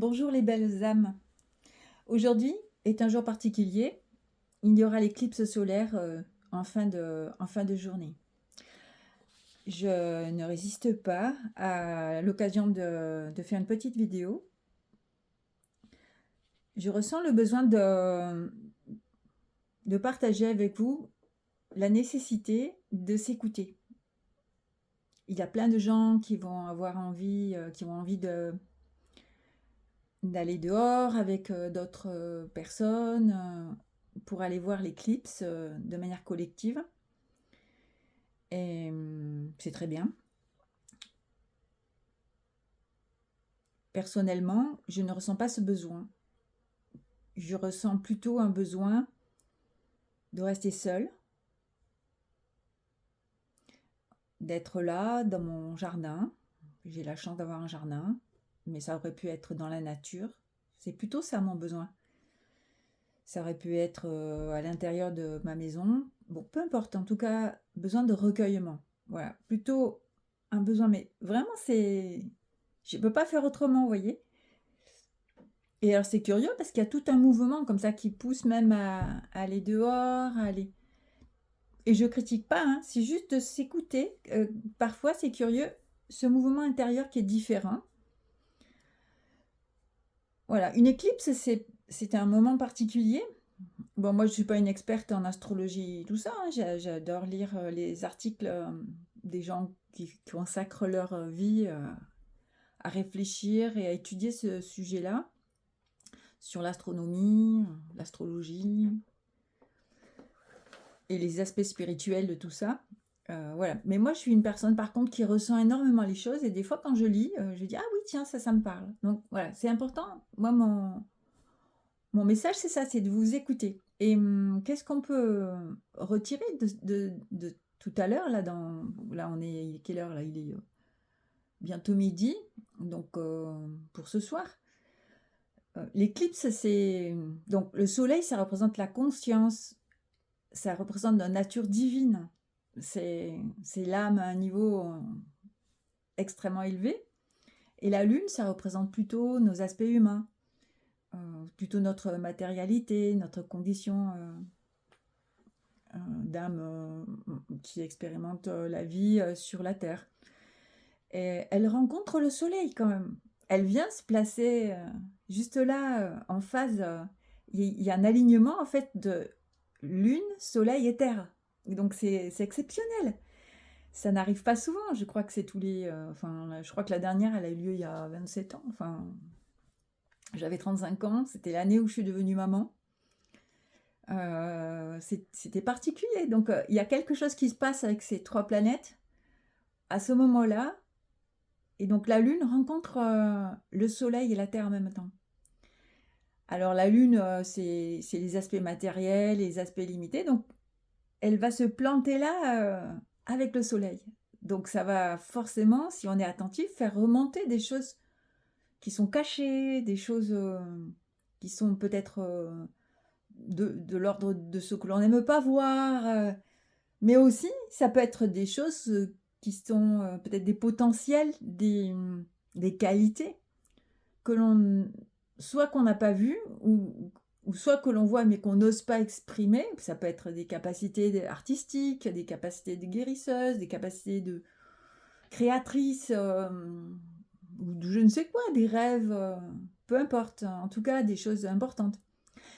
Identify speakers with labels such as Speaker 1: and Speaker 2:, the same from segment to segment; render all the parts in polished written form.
Speaker 1: Bonjour les belles âmes. Aujourd'hui est un jour particulier. Il y aura l'éclipse solaire en fin de journée. Je ne résiste pas à l'occasion de faire une petite vidéo. Je ressens le besoin de partager avec vous la nécessité de s'écouter. Il y a plein de gens qui vont avoir envie, d'aller dehors avec d'autres personnes pour aller voir l'éclipse de manière collective. Et c'est très bien. Personnellement, je ne ressens pas ce besoin. Je ressens plutôt un besoin de rester seule, d'être là dans mon jardin. J'ai la chance d'avoir un jardin, mais ça aurait pu être dans la nature. C'est plutôt ça mon besoin. Ça aurait pu être à l'intérieur de ma maison. Bon, peu importe, en tout cas, besoin de recueillement. Voilà, plutôt un besoin, mais vraiment, c'est... Je ne peux pas faire autrement, vous voyez. Et alors, c'est curieux parce qu'il y a tout un mouvement comme ça qui pousse même à aller dehors, à aller... Et je critique pas, hein, c'est juste de s'écouter. Parfois, c'est curieux, ce mouvement intérieur qui est différent. Voilà, une éclipse, c'est un moment particulier. Bon, moi, je suis pas une experte en astrologie, tout ça, hein. J'adore lire les articles des gens qui consacrent leur vie à réfléchir et à étudier ce sujet-là, sur l'astronomie, l'astrologie et les aspects spirituels de tout ça. Voilà. Mais moi, je suis une personne, par contre, qui ressent énormément les choses. Et des fois, quand je lis, je dis, ah oui, tiens, ça me parle. Donc, voilà, c'est important. Moi, mon message, c'est ça, c'est de vous écouter. Et qu'est-ce qu'on peut retirer de tout à l'heure, là, là, on est, quelle heure, là? Il est bientôt midi, donc pour ce soir. L'éclipse, c'est... Donc, le soleil, ça représente la conscience, ça représente la nature divine. C'est l'âme à un niveau extrêmement élevé. Et la lune, ça représente plutôt nos aspects humains, plutôt notre matérialité, notre condition d'âme qui expérimente la vie sur la Terre. Et elle rencontre le soleil quand même. Elle vient se placer juste là, en phase. Il y a un alignement en fait de lune, soleil et terre. Et donc c'est exceptionnel. Ça n'arrive pas souvent. Je crois que c'est tous les. Enfin, je crois que la dernière, elle a eu lieu il y a 27 ans. Enfin, j'avais 35 ans. C'était l'année où je suis devenue maman. C'était particulier. Donc, il y a quelque chose qui se passe avec ces trois planètes à ce moment-là. Et donc, la Lune rencontre le Soleil et la Terre en même temps. Alors, la Lune, c'est les aspects matériels, les aspects limités. Donc, elle va se planter là avec le Soleil. Donc, ça va forcément, si on est attentif, faire remonter des choses qui sont cachées, des choses qui sont peut-être de l'ordre de ce que l'on n'aime pas voir. Mais aussi, ça peut être des choses qui sont peut-être des potentiels, des qualités que soit qu'on n'a pas vues, ou soit que l'on voit mais qu'on n'ose pas exprimer. Ça peut être des capacités artistiques, des capacités de guérisseuses, des capacités de créatrices, ou de je ne sais quoi, des rêves, peu importe, en tout cas des choses importantes.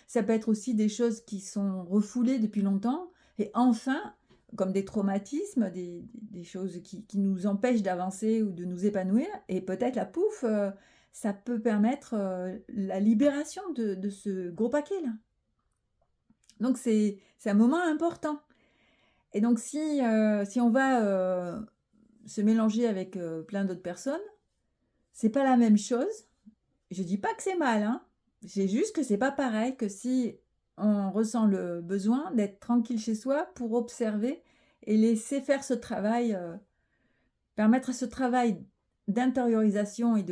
Speaker 1: Ça peut être aussi des choses qui sont refoulées depuis longtemps, et enfin, comme des traumatismes, des choses qui nous empêchent d'avancer ou de nous épanouir, et peut-être la pouf, ça peut permettre la libération de ce gros paquet-là. Donc c'est un moment important. Et donc si on va se mélanger avec plein d'autres personnes, c'est pas la même chose. Je dis pas que c'est mal, hein. C'est juste que c'est pas pareil que si on ressent le besoin d'être tranquille chez soi pour observer et laisser faire ce travail, permettre à ce travail d'intériorisation et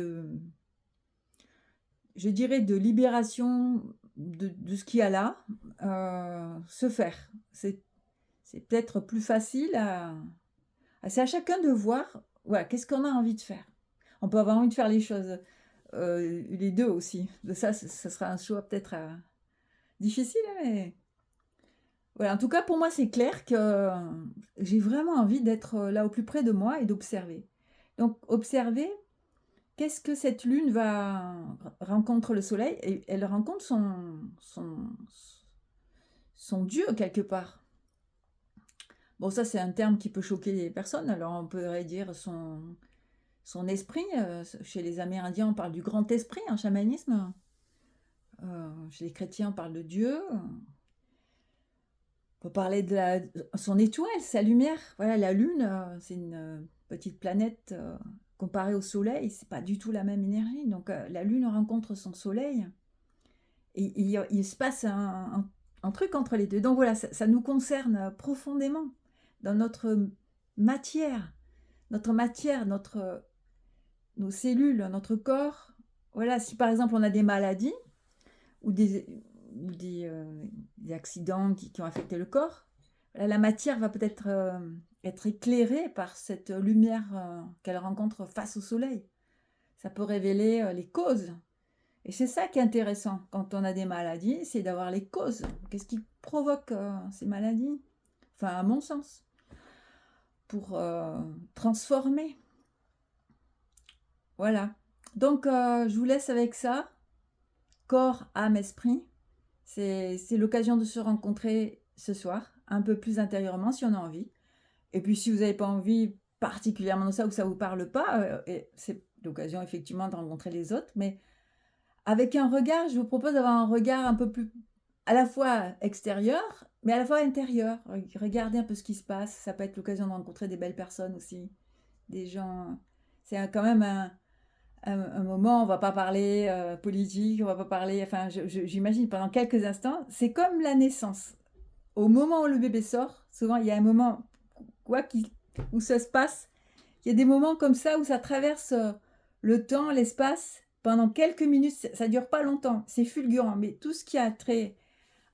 Speaker 1: je dirais, de libération de ce qu'il y a là, se faire. C'est peut-être plus facile c'est à chacun de voir, voilà, qu'est-ce qu'on a envie de faire. On peut avoir envie de faire les choses les 2 aussi. De ça, ça sera un choix peut-être, difficile, hein, mais voilà, en tout cas, pour moi, c'est clair que j'ai vraiment envie d'être, là, au plus près de moi et d'observer. Donc observer, qu'est-ce que cette lune va rencontre le soleil et elle rencontre son Dieu quelque part. Bon, ça, c'est un terme qui peut choquer les personnes. Alors, on pourrait dire son esprit. Chez les Amérindiens, on parle du grand esprit en chamanisme. Chez les chrétiens, on parle de Dieu. On peut parler de son étoile, sa lumière. Voilà, la Lune, c'est une petite planète comparée au Soleil. C'est pas du tout la même énergie. Donc, la Lune rencontre son Soleil. Et il se passe un truc entre les deux. Donc voilà, ça nous concerne profondément dans notre matière, nos cellules, notre corps. Voilà, si par exemple on a des maladies ou des accidents qui ont affecté le corps, voilà, la matière va peut-être être éclairée par cette lumière qu'elle rencontre face au soleil. Ça peut révéler les causes. Et c'est ça qui est intéressant quand on a des maladies, c'est d'avoir les causes. Qu'est-ce qui provoque ces maladies? Enfin, à mon sens, pour transformer. Voilà. Donc, je vous laisse avec ça. Corps, âme, esprit. C'est l'occasion de se rencontrer ce soir, un peu plus intérieurement si on a envie. Et puis, si vous n'avez pas envie particulièrement de ça ou que ça ne vous parle pas, c'est l'occasion effectivement de rencontrer les autres. Mais avec un regard, je vous propose d'avoir un regard un peu plus à la fois extérieur, mais à la fois intérieur. Regardez un peu ce qui se passe. Ça peut être l'occasion de rencontrer des belles personnes aussi. Des gens. C'est quand même un moment, on va pas parler politique, on va pas parler. Enfin, j'imagine pendant quelques instants, c'est comme la naissance. Au moment où le bébé sort, souvent il y a un moment où ça se passe. Il y a des moments comme ça où ça traverse le temps, l'espace, pendant quelques minutes. Ça dure pas longtemps, c'est fulgurant. Mais tout ce qui a trait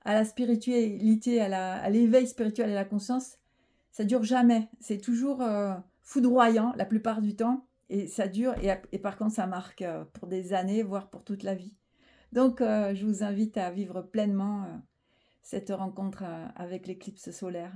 Speaker 1: à la spiritualité, à l'éveil spirituel et à la conscience, ça dure jamais. C'est toujours foudroyant la plupart du temps. Et ça dure, et par contre, ça marque pour des années, voire pour toute la vie. Donc, je vous invite à vivre pleinement cette rencontre avec l'éclipse solaire.